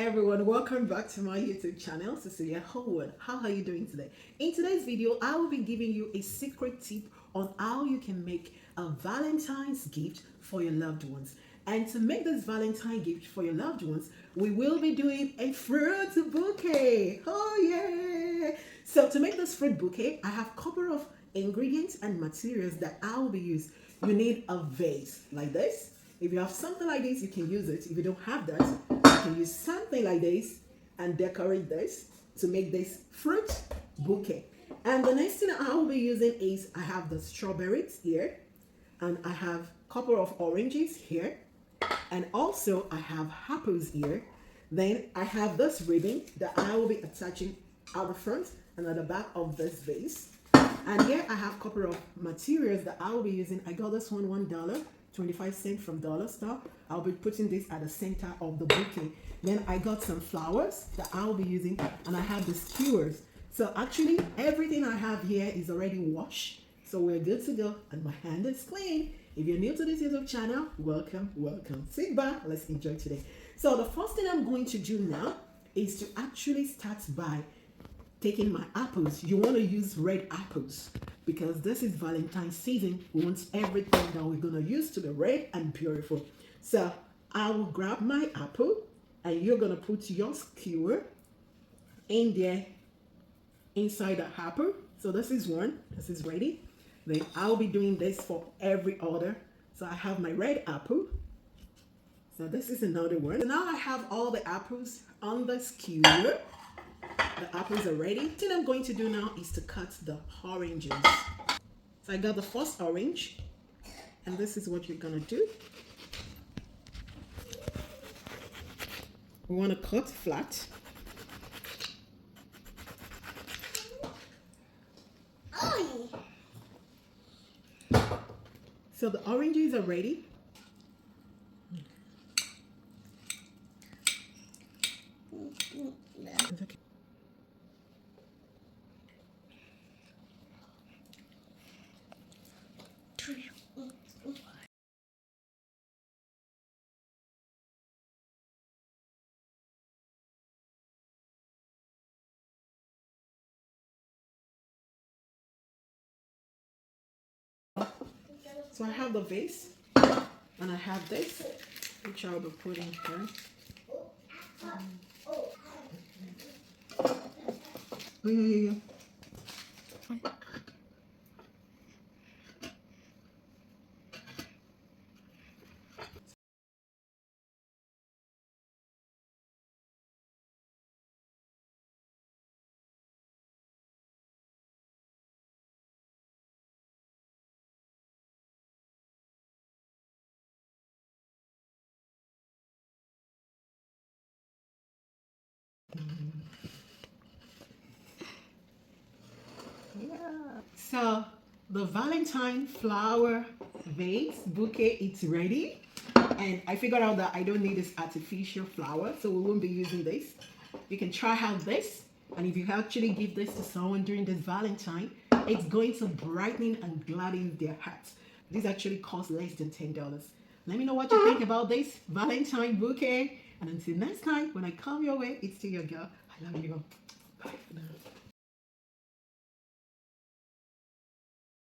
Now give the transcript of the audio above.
everyone, welcome back to my YouTube channel, Cecelia. How are you doing today? In today's video, I will be giving you a secret tip on how you can make a Valentine's gift for your loved ones. And to make this Valentine gift for your loved ones, we will be doing a fruit bouquet. Oh yeah! So to make this fruit bouquet, I have a couple of ingredients and materials that I will be using. You need a vase like this. If you have something like this, you can use it. If you don't have that, you can use something like this and decorate this to make this fruit bouquet. And the next thing I will be using is I have the strawberries here, and I have a couple of oranges here, and also I have apples here. Then I have this ribbon that I will be attaching at the front and at the back of this vase. And here I have a couple of materials that I will be using. I got this one $1.25 from Dollar Store. I'll be putting this at the center of the bouquet. Then I got some flowers that I'll be using, and I have the skewers. So actually everything I have here is already washed, so we're good to go, and my hand is clean. If you're new to this YouTube channel, welcome. Sit back, let's enjoy today. So the first thing I'm going to do now is to actually start by taking my apples. You want to use red apples because this is Valentine's season. We want everything that we're going to use to be red and beautiful. So I will grab my apple, and you're going to put your skewer in there inside the apple. So this is one, this is ready. Then I'll be doing this for every order. So I have my red apple. So this is another one. So now I have all the apples on the skewer. The apples are ready. The thing I'm going to do now is to cut the oranges. So I got the first orange, and this is what you're gonna do. We want to cut flat. So the oranges are ready. Okay. So I have the vase, and I have this, which I'll be putting here. Yeah. So the Valentine flower vase bouquet is ready, and I figured out that I don't need this artificial flower, so we won't be using this. You can try out this, and if you actually give this to someone during this Valentine, it's going to brighten and gladden their hearts. This actually costs less than $10. Let me know what you think about this Valentine bouquet, and until next time when I come your way, it's still your girl. I love you. Bye for now.